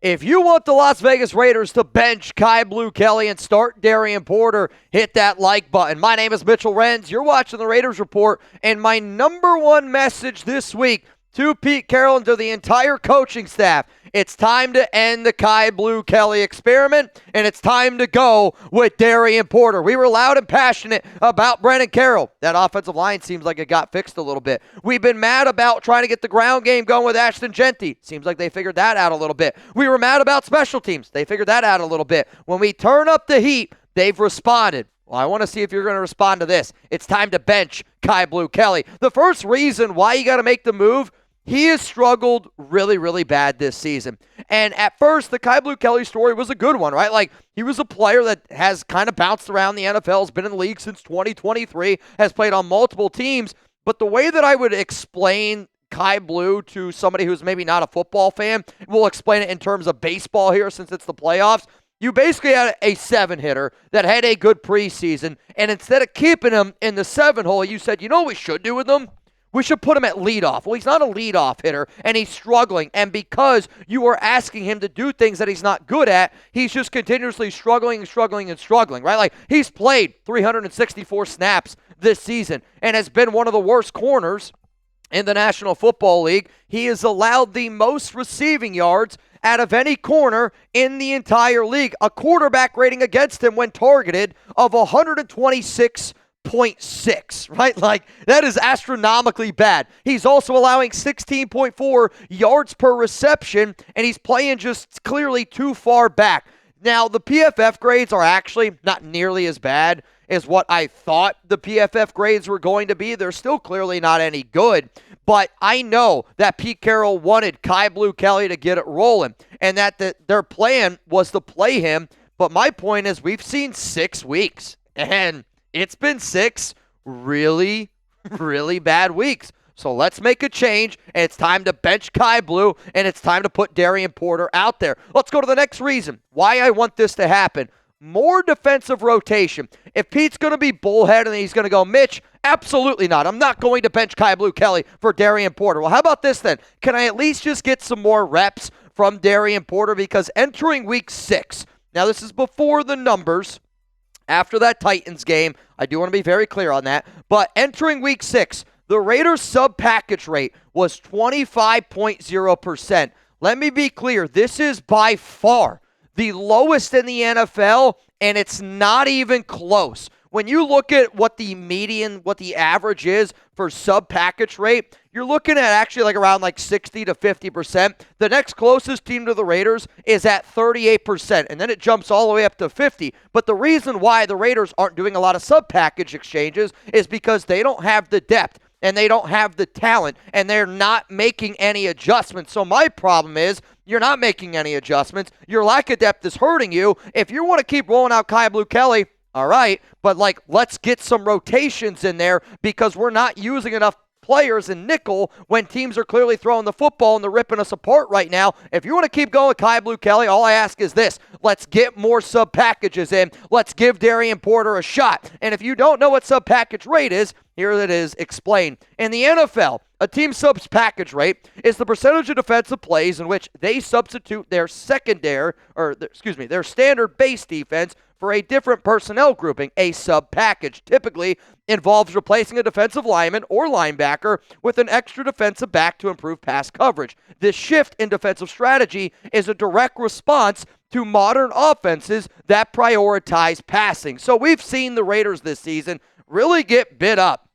If you want the Las Vegas Raiders to bench Kai Blue Kelly and start Darian Porter, hit that like button. My name is Mitchell Renz. You're watching the Raiders Report, and my number one message this week to Pete Carroll and to the entire coaching staff, it's time to end the Kai Blue Kelly experiment, and it's time to go with Darian Porter. We were loud and passionate about Brennan Carroll. That offensive line seems like it got fixed a little bit. We've been mad about trying to get the ground game going with Ashton Genty. Seems like they figured that out a little bit. We were mad about special teams. They figured that out a little bit. When we turn up the heat, they've responded. Well, I want to see if you're going to respond to this. It's time to bench Kai Blue Kelly. The first reason why you got to make the move, he has struggled really, really bad this season. And at first, the Kai Blue Kelly story was a good one, right? Like, he was a player that has kind of bounced around the NFL, has been in the league since 2023, has played on multiple teams. But the way that I would explain Kai Blue to somebody who's maybe not a football fan, we'll explain it in terms of baseball here since it's the playoffs. You basically had a 7-hitter that had a good preseason, and instead of keeping him in the 7 hole, you said, you know what we should do with him? We should put him at leadoff. Well, he's not a leadoff hitter, and he's struggling. And because you are asking him to do things that he's not good at, he's just continuously struggling, right? Like, he's played 364 snaps this season and has been one of the worst corners in the National Football League. He has allowed the most receiving yards out of any corner in the entire league. A quarterback rating against him when targeted of 126.6, right? Like, that is astronomically bad. He's also allowing 16.4 yards per reception, and he's playing just clearly too far back. Now, the PFF grades are actually not nearly as bad as what I thought the PFF grades were going to be. They're still clearly not any good, but I know that Pete Carroll wanted Kai Blue Kelly to get it rolling, and that their plan was to play him. But my point is, we've seen 6 weeks, and it's been 6 really, really bad weeks. So let's make a change, and it's time to bench Kai Blue, and it's time to put Darian Porter out there. Let's go to the next reason why I want this to happen. More defensive rotation. If Pete's going to be bullheaded and he's going to go, Mitch, absolutely not. I'm not going to bench Kai Blue Kelly for Darian Porter. Well, how about this then? Can I at least just get some more reps from Darian Porter? Because entering week 6, now this is before the numbers, after that Titans game, I do want to be very clear on that, but entering week 6, the Raiders' sub-package rate was 25.0%. Let me be clear, this is by far the lowest in the NFL, and it's not even close. When you look at what the median, what the average is for sub-package rate, you're looking at actually like around like 60 to 50%. The next closest team to the Raiders is at 38%, and then it jumps all the way up to 50. But the reason why the Raiders aren't doing a lot of sub-package exchanges is because they don't have the depth, and they don't have the talent, and they're not making any adjustments. So my problem is, you're not making any adjustments. Your lack of depth is hurting you. If you want to keep rolling out Kai Blue Kelly, all right, but like, let's get some rotations in there because we're not using enough players in nickel when teams are clearly throwing the football and they're ripping us apart right now. If you want to keep going with Kai Blue Kelly, all I ask is this. Let's get more sub-packages in. Let's give Darian Porter a shot. And if you don't know what sub-package rate is, here it is explained. In the NFL, a team subs package rate is the percentage of defensive plays in which they substitute their standard base defense for a different personnel grouping. A sub-package typically involves replacing a defensive lineman or linebacker with an extra defensive back to improve pass coverage. This shift in defensive strategy is a direct response to modern offenses that prioritize passing. So we've seen the Raiders this season really get bit up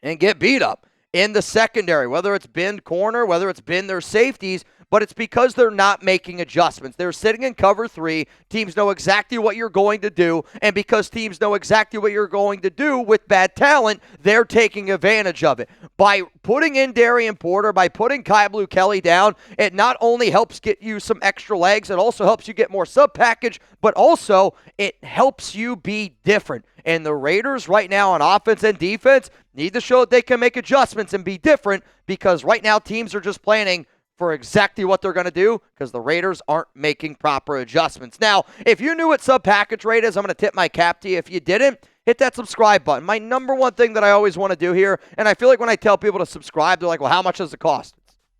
and get beat up in the secondary, whether it's been corner, whether it's been their safeties, but it's because they're not making adjustments. They're sitting in cover 3. Teams know exactly what you're going to do, and because teams know exactly what you're going to do with bad talent, they're taking advantage of it. By putting in Darian Porter, by putting Kai Blue Kelly down, it not only helps get you some extra legs, it also helps you get more sub-package, but also it helps you be different. And the Raiders right now on offense and defense need to show that they can make adjustments and be different, because right now teams are just planning for exactly what they're going to do because the Raiders aren't making proper adjustments. Now, if you knew what sub-package rate is, I'm going to tip my cap to you. If you didn't, hit that subscribe button. My number one thing that I always want to do here, and I feel like when I tell people to subscribe, they're like, well, how much does it cost?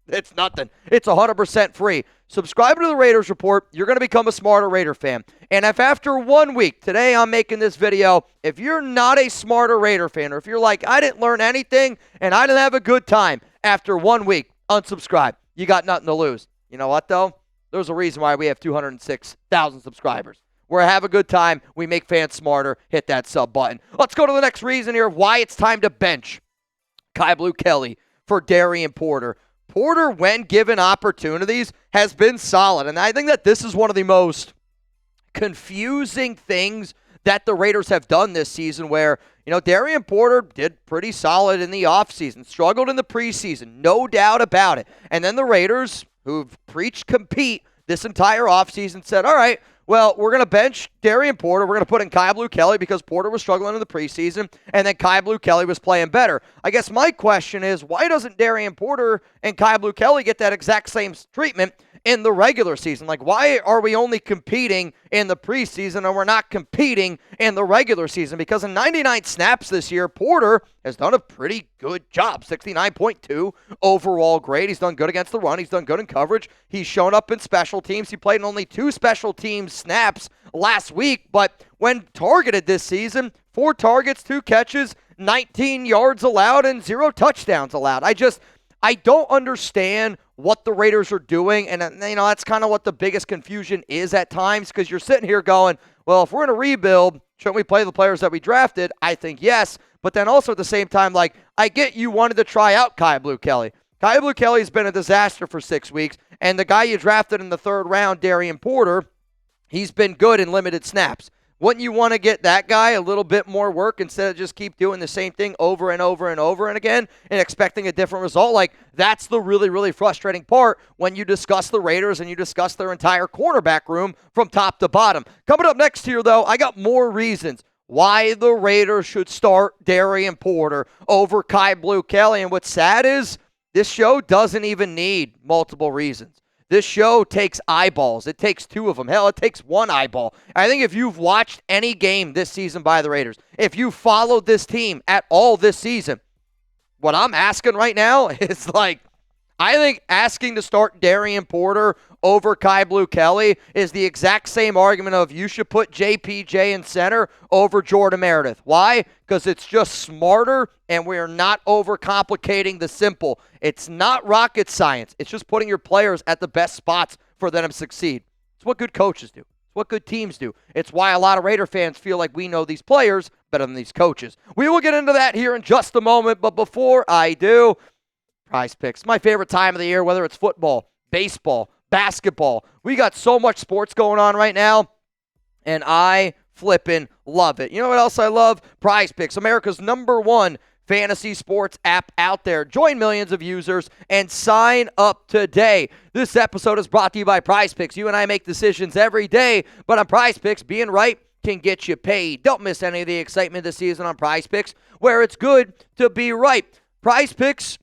It's nothing. It's 100% free. Subscribe to the Raiders Report. You're going to become a smarter Raider fan. And if after 1 week, today I'm making this video, if you're not a smarter Raider fan, or if you're like, I didn't learn anything and I didn't have a good time, after 1 week, unsubscribe. You got nothing to lose. You know what, though? There's a reason why we have 206,000 subscribers. We're have a good time. We make fans smarter. Hit that sub button. Let's go to the next reason here of why it's time to bench Kai Blue Kelly for Darian Porter. Porter, when given opportunities, has been solid. And I think that this is one of the most confusing things that the Raiders have done this season where, Darian Porter did pretty solid in the offseason, struggled in the preseason, no doubt about it. And then the Raiders, who've preached compete this entire offseason, said, all right, well, we're going to bench Darian Porter. We're going to put in Kai Blue Kelly because Porter was struggling in the preseason, and then Kai Blue Kelly was playing better. I guess my question is, why doesn't Darian Porter and Kai Blue Kelly get that exact same treatment in the regular season? Like, why are we only competing in the preseason and we're not competing in the regular season? Because in 99 snaps this year, Porter has done a pretty good job. 69.2 overall grade. He's done good against the run. He's done good in coverage. He's shown up in special teams. He played in only 2 special teams snaps last week, but when targeted this season, 4 targets, 2 catches, 19 yards allowed, and 0 touchdowns allowed. I don't understand what the Raiders are doing, and that's kind of what the biggest confusion is at times, because you're sitting here going, well, if we're in a rebuild, shouldn't we play the players that we drafted? I think yes, but then also at the same time, I get you wanted to try out Kai Blue Kelly. Kai Blue Kelly has been a disaster for 6 weeks, and the guy you drafted in the 3rd round, Darian Porter, he's been good in limited snaps. Wouldn't you want to get that guy a little bit more work instead of just keep doing the same thing over and over and over and again and expecting a different result? That's the really, really frustrating part when you discuss the Raiders and you discuss their entire cornerback room from top to bottom. Coming up next here, though, I got more reasons why the Raiders should start Darian Porter over Kai Blue Kelly. And what's sad is this show doesn't even need multiple reasons. This show takes eyeballs. It takes 2 of them. Hell, it takes 1 eyeball. I think if you've watched any game this season by the Raiders, if you followed this team at all this season, what I'm asking right now is I think asking to start Darian Porter over Kai Blue Kelly is the exact same argument of you should put JPJ in center over Jordan Meredith. Why? Because it's just smarter and we are not overcomplicating the simple. It's not rocket science. It's just putting your players at the best spots for them to succeed. It's what good coaches do. It's what good teams do. It's why a lot of Raider fans feel like we know these players better than these coaches. We will get into that here in just a moment, but before I do, Prize Picks, my favorite time of the year, whether it's football, baseball, basketball. We got so much sports going on right now, and I flippin' love it. You know what else I love? Prize Picks, America's #1 fantasy sports app out there. Join millions of users and sign up today. This episode is brought to you by Prize Picks. You and I make decisions every day, but on Prize Picks, being right can get you paid. Don't miss any of the excitement this season on Prize Picks, where it's good to be right. Prize Picks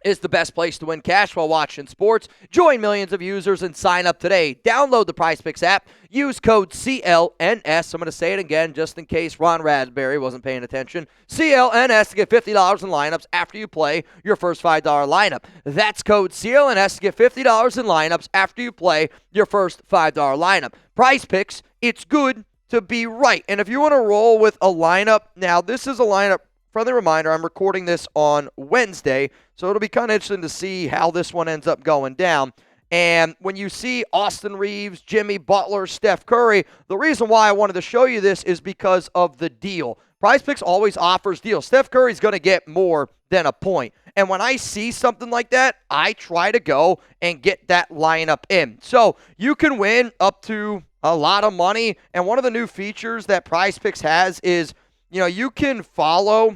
is the best place to win cash while watching sports. Join millions of users and sign up today. Download the PrizePicks app. Use code CLNS. I'm going to say it again just in case Ron Raspberry wasn't paying attention. CLNS to get $50 in lineups after you play your first $5 lineup. That's code CLNS to get $50 in lineups after you play your first $5 lineup. PrizePicks, it's good to be right. And if you want to roll with a lineup, now this is a lineup. Friendly reminder, I'm recording this on Wednesday, so it'll be kind of interesting to see how this one ends up going down. And when you see Austin Reeves, Jimmy Butler, Steph Curry, the reason why I wanted to show you this is because of the deal. PrizePicks always offers deals. Steph Curry's going to get more than a point. And when I see something like that, I try to go and get that lineup in. So you can win up to a lot of money. And one of the new features that PrizePicks has is, you can follow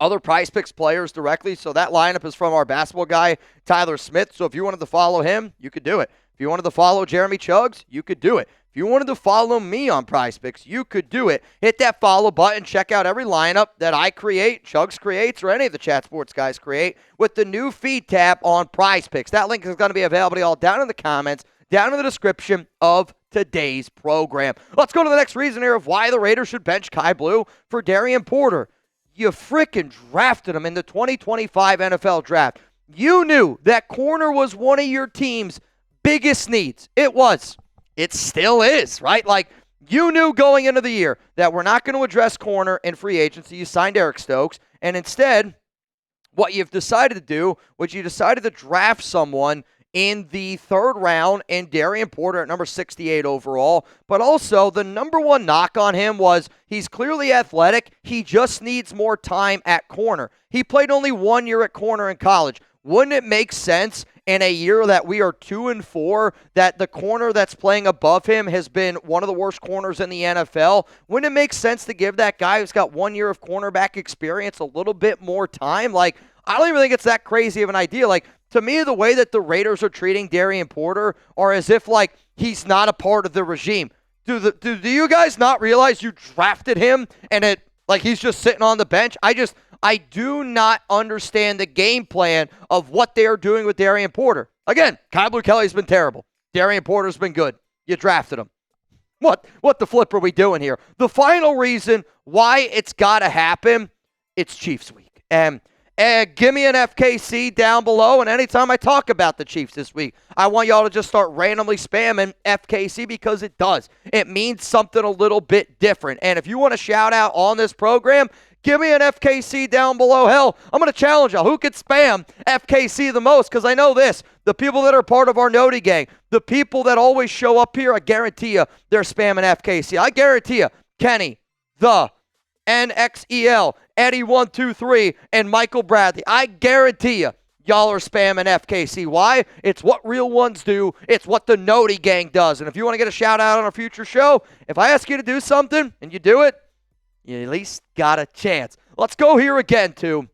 other PrizePicks players directly. So that lineup is from our basketball guy, Tyler Smith. So if you wanted to follow him, you could do it. If you wanted to follow Jeremy Chuggs, you could do it. If you wanted to follow me on PrizePicks, you could do it. Hit that follow button. Check out every lineup that I create, Chuggs creates, or any of the Chat Sports guys create with the new feed tab on PrizePicks. That link is going to be available all down in the comments, down in the description of today's program. Let's go to the next reason here of why the Raiders should bench Kai Blue for Darian Porter. You frickin' drafted him in the 2025 NFL draft. You knew that corner was one of your team's biggest needs. It was. It still is, right? Like, you knew going into the year that we're not going to address corner in free agency. You signed Eric Stokes, and instead, what you've decided to do was you decided to draft someone in the third round in Darian Porter at number 68 overall. But also, the number one knock on him was he's clearly athletic. He just needs more time at corner. He played only 1 year at corner in college. Wouldn't it make sense in a year that we are 2-4 that the corner that's playing above him has been one of the worst corners in the NFL? Wouldn't it make sense to give that guy who's got 1 year of cornerback experience a little bit more time? Like, I don't even think it's that crazy of an idea. Like, to me, the way that the Raiders are treating Darian Porter are as if, like, he's not a part of the regime. Do you guys not realize you drafted him and he's just sitting on the bench? I do not understand the game plan of what they are doing with Darian Porter. Again, Kyle Blue Kelly's been terrible. Darian Porter's been good. You drafted him. What the flip are we doing here? The final reason why it's got to happen, it's Chiefs week. And give me an FKC down below, and anytime I talk about the Chiefs this week, I want y'all to just start randomly spamming FKC because it does. It means something a little bit different. And if you want to shout out on this program, give me an FKC down below. Hell, I'm going to challenge y'all. Who could spam FKC the most? Because I know this. The people that are part of our Noti gang, the people that always show up here, I guarantee you they're spamming FKC. I guarantee you, Kenny, the NXEL, Eddie123, and Michael Bradley. I guarantee you, y'all are spamming FKC. Why? It's what real ones do. It's what the Noti gang does. And if you want to get a shout out on a future show, if I ask you to do something and you do it, you at least got a chance. Let's go here again to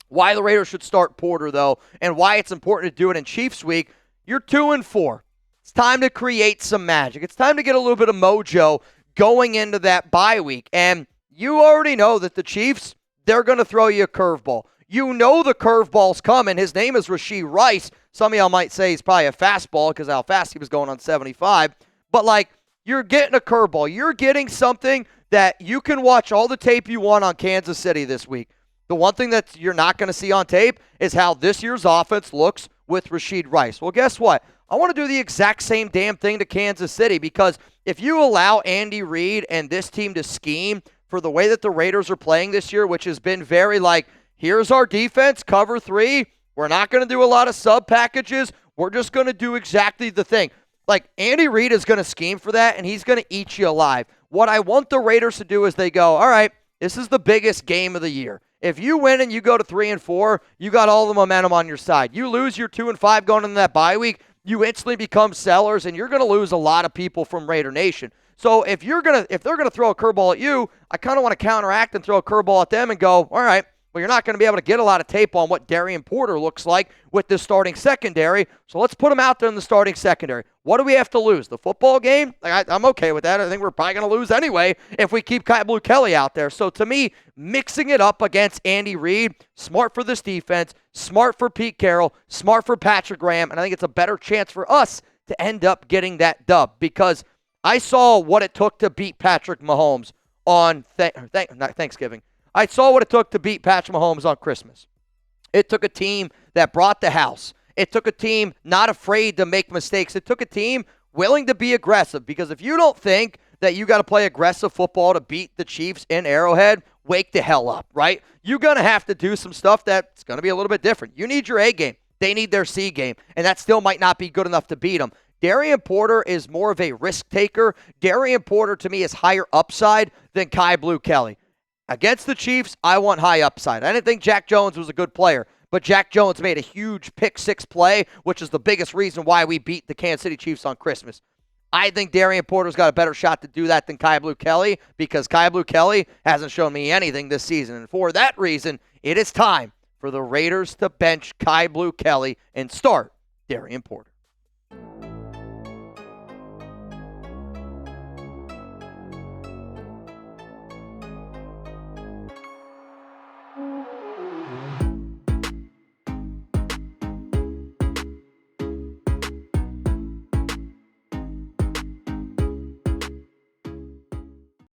why the Raiders should start Porter, though, and why it's important to do it in Chiefs week. You're 2-4. It's time to create some magic. It's time to get a little bit of mojo going into that bye week. And you already know that the Chiefs, they're going to throw you a curveball. You know the curveball's coming. His name is Rashee Rice. Some of y'all might say he's probably a fastball because how fast he was going on 75. But, like, you're getting a curveball. You're getting something that you can watch all the tape you want on Kansas City this week. The one thing that you're not going to see on tape is how this year's offense looks with Rashee Rice. Well, guess what? I want to do the exact same damn thing to Kansas City because if you allow Andy Reid and this team to scheme for the way that the Raiders are playing this year, which has been very like, here's our defense, cover 3. We're not going to do a lot of sub packages. We're just going to do exactly the thing. Like, Andy Reid is going to scheme for that, and he's going to eat you alive. What I want the Raiders to do is they go, all right, this is the biggest game of the year. If you win and you go to 3-4, you got all the momentum on your side. You lose your 2-5 going into that bye week, you instantly become sellers, and you're going to lose a lot of people from Raider Nation. So if they're gonna throw a curveball at you, I kind of want to counteract and throw a curveball at them and go, all right, well, you're not going to be able to get a lot of tape on what Darian Porter looks like with this starting secondary. So let's put him out there in the starting secondary. What do we have to lose? The football game? I'm okay with that. I think we're probably going to lose anyway if we keep Kyle Blue Kelly out there. So to me, mixing it up against Andy Reid, smart for this defense, smart for Pete Carroll, smart for Patrick Graham, and I think it's a better chance for us to end up getting that dub because I saw what it took to beat Patrick Mahomes on Thanksgiving. I saw what it took to beat Patrick Mahomes on Christmas. It took a team that brought the house. It took a team not afraid to make mistakes. It took a team willing to be aggressive because if you don't think that you got to play aggressive football to beat the Chiefs in Arrowhead, wake the hell up, right? You're going to have to do some stuff that's going to be a little bit different. You need your A game. They need their C game, and that still might not be good enough to beat them. Darian Porter is more of a risk taker. Darian Porter, to me, is higher upside than Kyle Blue Kelly. Against the Chiefs, I want high upside. I didn't think Jack Jones was a good player, but Jack Jones made a huge pick-6 play, which is the biggest reason why we beat the Kansas City Chiefs on Christmas. I think Darian Porter's got a better shot to do that than Kyle Blue Kelly because Kyle Blue Kelly hasn't shown me anything this season. And for that reason, it is time for the Raiders to bench Kyle Blue Kelly and start Darian Porter.